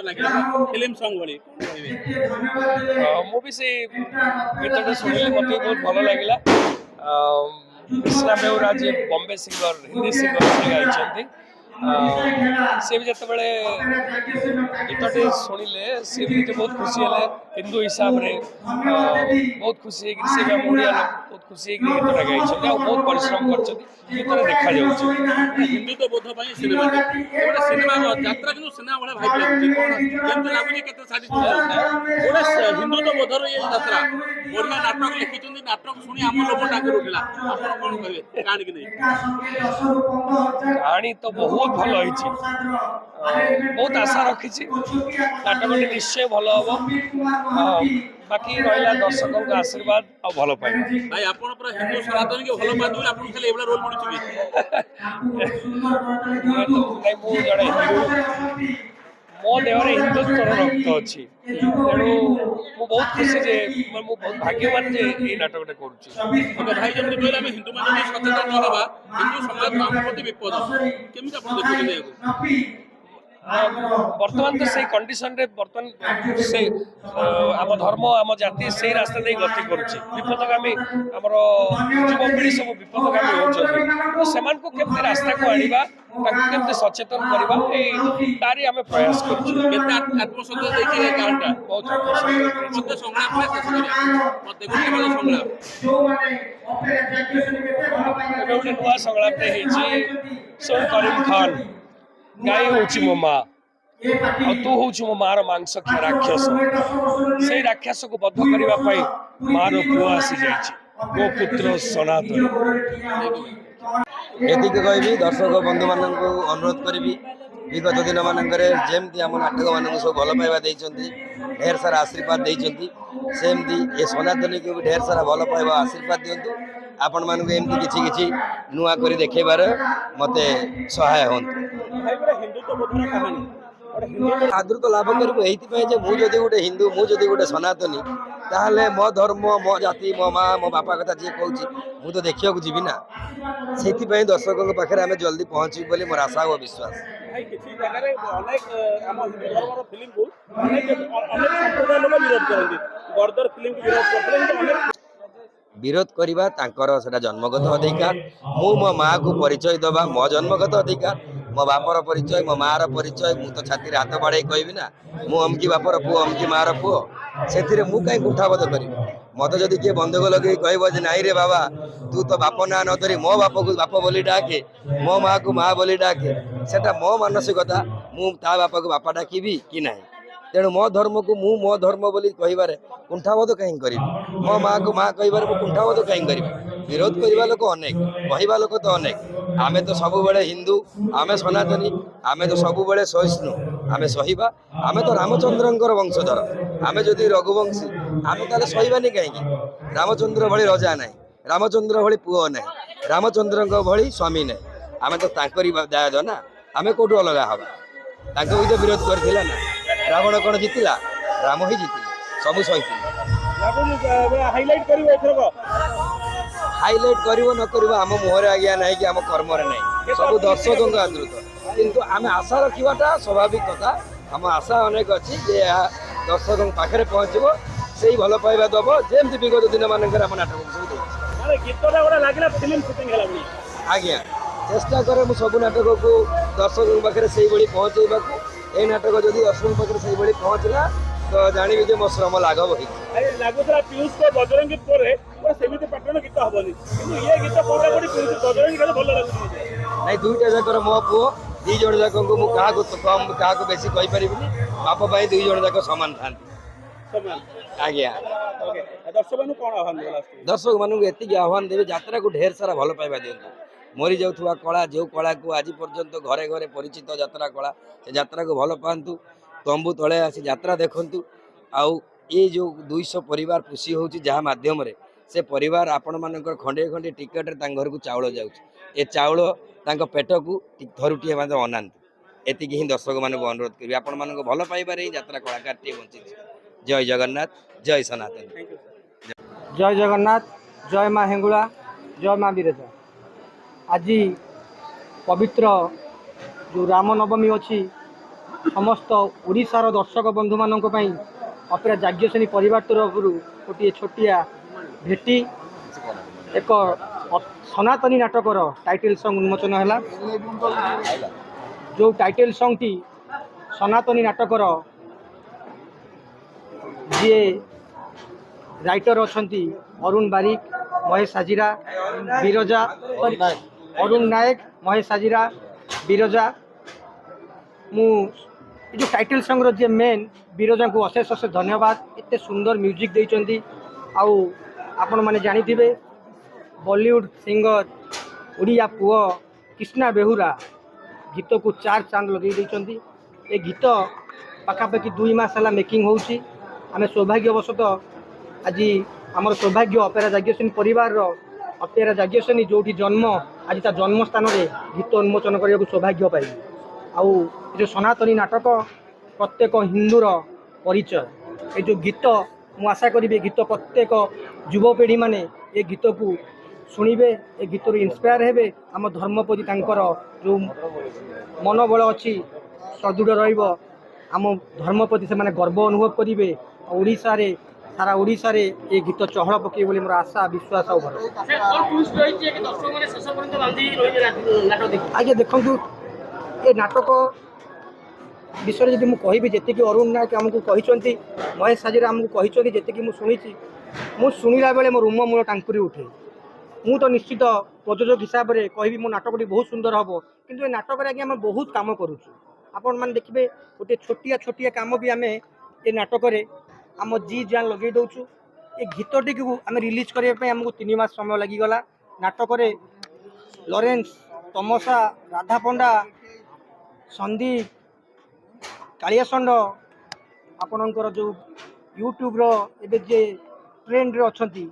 ଲାଗିଲା ଫିଲ୍ମ ସଙ୍ଗ ଭଳି କଣ କହିବେ? ମୁଁ ବି ସେଇ ଗୀତଟା ଶୁଣିଲି ମୋତେ ବି ବହୁତ ଭଲ ଲାଗିଲା। କୃଷ୍ଣା ବେଉରା ଯିଏ ବମ୍ବେ ସିଙ୍ଗର ହିନ୍ଦୀ ସିଙ୍ଗର ସେ ଗାଇଛନ୍ତି। ସେ ବି ଯେତେବେଳେ ଗୀତଟି ଶୁଣିଲେ ସେ ବି ନିଜେ ବହୁତ ଖୁସି ହେଲେ ହିନ୍ଦୁ ହିସାବରେ ବହୁତ ଖୁସି ହେଇକିରି ସେ ବି ଆମ ଓଡ଼ିଆ ଲୋକ ବହୁତ ଖୁସି ହେଇକିରି ଗୀତଟା ଗାଇଛନ୍ତି ଆଉ ବହୁତ ପରିଶ୍ରମ କରିଛନ୍ତି ଗୀତରେ ଦେଖାଯାଉଛି। ହିନ୍ଦୁତ୍ୱ ବୋଧ ପାଇଁ ସିନେମାଟି ଗୋଟେ ସିନେମା ଯାତ୍ରା କିନ୍ତୁ ସିନେମା ଭଳିଆ ଭାଇବ ଲାଗୁଛି କଣ କେମିତି ଲାଗୁଛି କେତେ ଗୋଟେ ହିନ୍ଦୁତ୍ୱ ବୋଧର ଏ ଯାତ୍ରା ବଢିଆ ନାଟକ ଲେଖିଛନ୍ତି ନାଟକ ଶୁଣି ଆମ ଲୋକ ଟାଙ୍କୁରି ଉଠିଲା ଆପଣ କଣ କହିବେ କାହାଣୀକି ନେଇ? କାହାଣୀ ତ ବହୁତ ଭଲ ହେଇଛି ବହୁତ ଆଶା ରଖିଛି ନାଟକଟି ନିଶ୍ଚୟ ଭଲ ହବ ବାକି ରହିଲା ଦର୍ଶକଙ୍କ ଆଶୀର୍ବାଦ ଆଉ ଭଲ ପାଇବା। ଭାଇ ଆପଣ ପୁରା ହିନ୍ଦୁ ସନାତନ କି ଭଲ ପାଆନ୍ତି ବୋଲି ଆପଣଙ୍କୁ ଖାଲି ଏଇଭଳିଆ ରୋଲ ମିଳୁଛି କି? ମୁଁ ଜଣେ ହିନ୍ଦୁ ମୋ ଦେହରେ ହିନ୍ଦୁତ୍ୱର ରକ୍ତ ଅଛି ତେଣୁ ମୁଁ ବହୁତ ଖୁସି ଯେ ମୁଁ ବହୁତ ଭାଗ୍ୟବାନ ଯେ ଏଇ ନାଟକଟା କରୁଛି। ଭାଇ ଯେମିତି କହିଲେ ଆମେ ହିନ୍ଦୁମାନେ ଯଦି ସଚେତନ ନ ହେବା ହିନ୍ଦୁ ସମାଜ ଆମ ପ୍ରତି ବିପଦ କେମିତି ଆପଣ ଦେଖୁଛନ୍ତି ଏହାକୁ? ବର୍ତ୍ତମାନ ତ ସେଇ କଣ୍ଡିସନରେ ବର୍ତ୍ତମାନ ସେ ଆମ ଧର୍ମ ଆମ ଜାତି ସେଇ ରାସ୍ତା ଦେଇ ଗତି କରୁଛି ବିପଦଗାମୀ ଆମର ଯୁବପିଢ଼ି ସବୁ ବିପଦଗାମୀ ହେଉଛନ୍ତି ତ ସେମାନଙ୍କୁ କେମିତି ରାସ୍ତାକୁ ଆଣିବା ତାଙ୍କୁ କେମିତି ସଚେତନ କରିବା ଏଇ ତାରି ଆମେ ପ୍ରୟାସ କରୁଛୁ। କେତେ ଆତ୍ମସନ୍ଦେହ ଦେଇଛି ଏ କାହାଣୀଟା ବହୁତ ଆତ୍ମସନ୍ଦେହ ଦେଇଛି। ମତେ ସଂଗ୍ରାମ ପରେ ଶେଷ କରିବା ମତେ ଗୋଟେ ସଂଗ୍ରାମ ଏବେ ଗୋଟେ ନୂଆ ସଂଳାପଟେ ହେଇଛି ଶୁଣ କରିମ୍ ଖାନ୍ ଗାଈ ହଉଛି ମୋ ମା ଆଉ ତୁ ହଉଛୁ ମୋ ମାର ମାଂସ ଖିଆ ରାକ୍ଷସ ସେଇ ରାକ୍ଷସକୁ ବଧ କରିବା ପାଇଁ ମାର ପୁଅ ଆସିଯାଇଛି ମୋ ପୁତ୍ର ସନାତନ। ଏତିକି କହିବି ଦର୍ଶକ ବନ୍ଧୁମାନଙ୍କୁ ଅନୁରୋଧ କରିବି ବିଗତ ଦିନମାନଙ୍କରେ ଯେମିତି ଆମ ନାଟକମାନଙ୍କୁ ସବୁ ଭଲ ପାଇବା ଦେଇଛନ୍ତି ଢେର ସାରା ଆଶୀର୍ବାଦ ଦେଇଛନ୍ତି ସେମିତି ଏ ସନାତନୀକୁ ବି ଢେର ସାରା ଭଲ ପାଇବା ଆଶୀର୍ବାଦ ଦିଅନ୍ତୁ ଆପଣମାନଙ୍କୁ ଏମିତି କିଛି କିଛି ନୂଆ କରି ଦେଖେଇବାରେ ମୋତେ ସହାୟ ହୁଅନ୍ତୁ। ଆଦୃତ ଲାଭ କରିବୁ ଏଇଥିପାଇଁ ଯେ ମୁଁ ଯଦି ଗୋଟେ ହିନ୍ଦୁ ମୁଁ ଯଦି ଗୋଟେ ସନାତନୀ ତାହେଲେ ମୋ ଧର୍ମ ମୋ ଜାତି ମୋ ମା ମୋ ବାପା କଥା ଯିଏ କହୁଛି ମୁଁ ତ ଦେଖିବାକୁ ଯିବି ନା ସେଇଥିପାଇଁ ଦର୍ଶକଙ୍କ ପାଖରେ ଆମେ ଜଲ୍ଦି ପହଞ୍ଚିବୁ ବୋଲି ମୋର ଆଶା ଓ ବିଶ୍ୱାସ। କିଛି ଜାଗାରେ ଅନେକ ଆମ ହିନ୍ଦୁ ଧର୍ମର ଫିଲ୍ମକୁ ଅନେକ ସମ୍ପ୍ରଦାୟ ଲୋକ ବିରୋଧ କରନ୍ତି ଗର୍ଦର ଫିଲ୍ମକୁ ବିରୋଧ କରୁଥିଲେ ବିରୋଧ କରିବା ତାଙ୍କର ସେଟା ଜନ୍ମଗତ ଅଧିକାର ମୁଁ ମୋ ମାଆକୁ ପରିଚୟ ଦେବା ମୋ ଜନ୍ମଗତ ଅଧିକାର ମୋ ବାପର ପରିଚୟ ମୋ ମାଆର ପରିଚୟ ମୁଁ ତ ଛାତିରେ ହାତ ବାଡ଼େଇ କହିବି ନା ମୁଁ ଅମକି ବାପର ପୁଅ ଅମକି ମାଆର ପୁଅ ସେଥିରେ ମୁଁ କାହିଁ କୁଣ୍ଠାବୋଧ କରିବି। ମୋତେ ଯଦି କିଏ ବନ୍ଧୁକ ଲଗେଇ କହିବ ଯେ ନାଇଁ ରେ ବାବା ତୁ ତ ବାପ ନାଁ ନ ଧରି ମୋ ବାପକୁ ବାପ ବୋଲି ଡାକେ ମୋ ମାଆକୁ ମା ବୋଲି ଡାକେ ସେଟା ମୋ ମାନସିକତା ମୁଁ ତା ବାପାକୁ ବାପା ଡାକିବି କି ନାହିଁ ତେଣୁ ମୋ ଧର୍ମକୁ ମୁଁ ମୋ ଧର୍ମ ବୋଲି କହିବାରେ କୁଣ୍ଠାବୋଧ କାହିଁକି କରିବି ମୋ ମାଆକୁ ମା କହିବାରେ ମୁଁ କୁଣ୍ଠାବୋଧ କାହିଁକି କରିବି। ବିରୋଧ କରିବା ଲୋକ ଅନେକ କହିବା ଲୋକ ତ ଅନେକ ଆମେ ତ ସବୁବେଳେ ହିନ୍ଦୁ ଆମେ ସନାତନୀ ଆମେ ତ ସବୁବେଳେ ସହିଷ୍ଣୁ ଆମେ ସହିବା ଆମେ ତ ରାମଚନ୍ଦ୍ରଙ୍କର ବଂଶଧର ଆମେ ଯଦି ରଘୁବଂଶୀ ଆମେ ତାହେଲେ ସହିବାନି କାହିଁକି। ରାମଚନ୍ଦ୍ର ଭଳି ରଜା ନାହିଁ ରାମଚନ୍ଦ୍ର ଭଳି ପୁଅ ନାହିଁ ରାମଚନ୍ଦ୍ରଙ୍କ ଭଳି ସ୍ୱାମୀ ନାହିଁ ଆମେ ତ ତାଙ୍କରି ଦାୟାଦ ନା ଆମେ କୋଉଠୁ ଅଲଗା ହବା ତାଙ୍କ ବି ତ ବିରୋଧ କରିଥିଲା ନା ରାବଣ କଣ ଜିତିଲା ରାମ ହିଁ ଜିତିଲେ ସବୁ ସହିଥିଲେ। ହାଇଲାଇଟ୍ କରିବ ଏଥରକ ହାଇଲାଇଟ୍ କରିବ ନ କରିବ ଆମ ମୁହଁରେ ଆଜ୍ଞା ନାହିଁ କି ଆମ କର୍ମରେ ନାହିଁ ସବୁ ଦର୍ଶକଙ୍କ ଆଦୃତ କିନ୍ତୁ ଆମେ ଆଶା ରଖିବାଟା ସ୍ୱାଭାବିକ କଥା ଆମ ଆଶା ଅନେକ ଅଛି ଯେ ଏହା ଦର୍ଶକଙ୍କ ପାଖରେ ପହଞ୍ଚିବ ସେଇ ଭଲ ପାଇବା ଦେବ ଯେମିତି ବିଗତ ଦିନମାନଙ୍କରେ ଆମ ନାଟକ ସବୁ ଦେଇଛି। ଗୀତଟା ଗୋଟେ ଲାଗିଲା ଫିଲ୍ମ ସୁଟିଂ ହେଲା ବୋଲି ଆଜ୍ଞା ଚେଷ୍ଟା କରେ ମୁଁ ସବୁ ନାଟକକୁ ଦର୍ଶକଙ୍କ ପାଖରେ ସେଇଭଳି ପହଞ୍ଚାଇବାକୁ ଏଇ ନାଟକ ଯଦି ଦର୍ଶକଙ୍କ ପାଖରେ ସେଇଭଳି ପହଞ୍ଚିଲା ତ ଜାଣିବି ଯେ ମୋ ଶ୍ରମ ଲାଘବ ହେଇଛି। ଲାଗୁଥିଲା ପିୟୁଷଙ୍କ ବଜରଙ୍ଗୀ ପରେ ସେମିତି ପାଟଣ ଗୀତ ହବନି କିନ୍ତୁ ଇଏ ଗୀତ ବଜରଙ୍ଗୀ ଗୀତ ଭଲ ଲାଗୁଛି ନାଇଁ ଦୁଇଟା ଯାକର ମୋ ପୁଅ ଦି ଜଣ ଯାକଙ୍କୁ ମୁଁ କାହାକୁ କମ୍ କାହାକୁ ବେଶୀ କହିପାରିବିନି ବାପ ପାଇଁ ଦୁଇ ଜଣ ଯାକ ସମାନ ଥାନ୍ତି। ଆଜ୍ଞା ଦର୍ଶକ ମାନଙ୍କୁ ଏତିକି ଆହ୍ୱାନ ଦେବେ ଯାତ୍ରାକୁ ଢେର ସାରା ଭଲ ପାଇବା ଦିଅନ୍ତୁ ମରିଯାଉଥିବା କଳା ଯେଉଁ କଳାକୁ ଆଜି ପର୍ଯ୍ୟନ୍ତ ଘରେ ଘରେ ପରିଚିତ ଯାତ୍ରା କଳା ସେ ଯାତ୍ରାକୁ ଭଲ ପାଆନ୍ତୁ ତମ୍ବୁ ତଳେ ଆସି ଯାତ୍ରା ଦେଖନ୍ତୁ ଆଉ ଏ ଯେଉଁ 200 ପରିବାର ଖୁସି ହେଉଛି ଯାହା ମାଧ୍ୟମରେ ସେ ପରିବାର ଆପଣମାନଙ୍କର ଖଣ୍ଡିଏ ଖଣ୍ଡିଏ ଟିକେଟରେ ତାଙ୍କ ଘରକୁ ଚାଉଳ ଯାଉଛି ଏ ଚାଉଳ ତାଙ୍କ ପେଟକୁ ଥରୁଟିଏ ମଧ୍ୟ ଅନାନ୍ତୁ ଏତିକି ହିଁ ଦର୍ଶକମାନଙ୍କୁ ଅନୁରୋଧ କରିବି ଆପଣମାନଙ୍କ ଭଲ ପାଇବାରେ ହିଁ ଯାତ୍ରା କଳାକାରଟିଏ ବଞ୍ଚିଛି। ଜୟ ଜଗନ୍ନାଥ ଜୟ ସନାତନ। ଜୟ ଜଗନ୍ନାଥ ଜୟ ମା ହେଙ୍ଗୁଳା ଜୟ ମା ବିରଜା। ଆଜି ପବିତ୍ର ଯେଉଁ ରାମନବମୀ ଅଛି समस्त ओडिशार दर्शक बंधु मानक पई अपेरा जाग्यसेनी परिवार तरफरु गोटे छोटिया भेटी एक सनातनी नाटकर टाइटल सॉन्ग उन्मोचन है। जो टाइटल सॉन्ग टी सनातनी नाटकर जी राइटर अच्छी अरुण बारिक, महेश हाजिरा, बिरजा, अरुण नायक, महेश हाजिरा, बिरजा। मु जो टाइटल सॉन्ग रो जे मेन बिरजा को अशेष अशेष धन्यवाद। इतने सुंदर म्यूजिक देइचंदी। आउ आपण माने जानी थिबे बॉलीवुड सिंगर ओडिया पुओ कृष्णा बेहुरा गीत को 4 चांद लगे देइचंदी। ए गीत पाखापाखि 2 मास है मेकिंग होउची। आमे सौभाग्यवशतः आज आमर सौभाग्य अपेरा जाग्यसेनी परिवार अपेरा जाग्यसेनी जो जन्म आज ता जन्म स्थान में गीत उन्मोचन करने को सौभाग्य पाई। आउ जो सनातनी नाटक प्रत्येक हिंदूर परिचय। ये जो गीत मु आशा करी गीत प्रत्येक युवपीढ़ी माने ये गीत को शुणिबे, ए गीत इंस्पायर हेबे। आम धर्म प्रति तांकर जो मनोबल अच्छी सदृढ़ रहिबो। आम धर्म प्रति से माने गर्व अनुभव करिवे। ओडिशा रे सारा ओडिशा रे ये गीत चहल पके बोली मोर आशा विश्वास और भरोसा। आगे देखु ये नाटक विषय जब मुझे जी अरुण नायक आमको कहते महेश हाजिरा आमको कहते जी मुझे शुणिला बेले मो रूम मूल टांकुरी उठे। मु तो निश्चित प्रयोजक हिसाब से कहि मो नाटकटी बहुत सुंदर हम किंतु ये नाटक आगे आम बहुत कम करुचु। आपण मैंने देखिए गोटे छोटिया छोटिया कम भी आम ये नाटक आम जी जान लगे दौचु। ये गीतटी को आम रिलीज करने आमको 3 मास समय लगिगला। नाटक लॉरेंस, तमसा, राधा पंडा, संदीप, कालियासंड आपणकर जो यूट्यूब रे जे ट्रेंड रे अछंती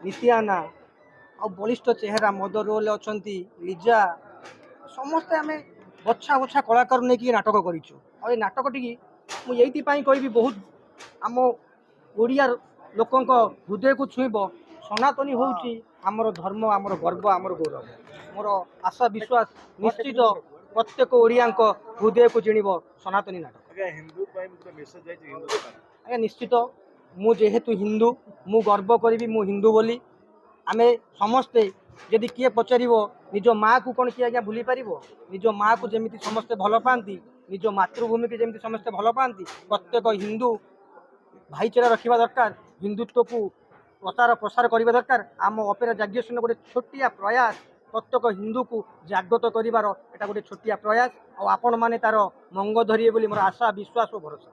नित्याना आ बलिष्ठ चेहरा मदर रोल अछंती लिजा समस्ते आम बछा बछा कलाकार नहीं नाटक करूँ। और ये नाटकटी मुझे कहि बहुत आम ओडिया लोकों हृदय को छुईब। सनातनी होउची आमर धर्म, आमर गर्व, आमर गौरव। मोर आशा विश्वास निश्चित प्रत्येक ओडिया हृदय को चिणव सनातनी नाटक। आज्ञा निश्चित मु जेहेतु हिंदू मु गर्व करी मु हिंदू बोली। आमे समस्ते यदि किए पचार निज माँ को कौन किए आज्ञा भूली पार। निज माँ को जमी समस्ते भल पाती, निज मातृभूमि की जमी समस्ते भल पाती। प्रत्येक हिंदू भाईचारा रखा दरकार, हिंदुत्व को प्रचार प्रसार करने दरकार। आम अपेरा जाग्यसेनी गोटे छोटिया प्रयास प्रत्येक हिंदू को जागृत करार एटा गोटे छोटिया प्रयास। और आपण माने तार मंग धरिए बोली मोर आशा विश्वास और भरोसा।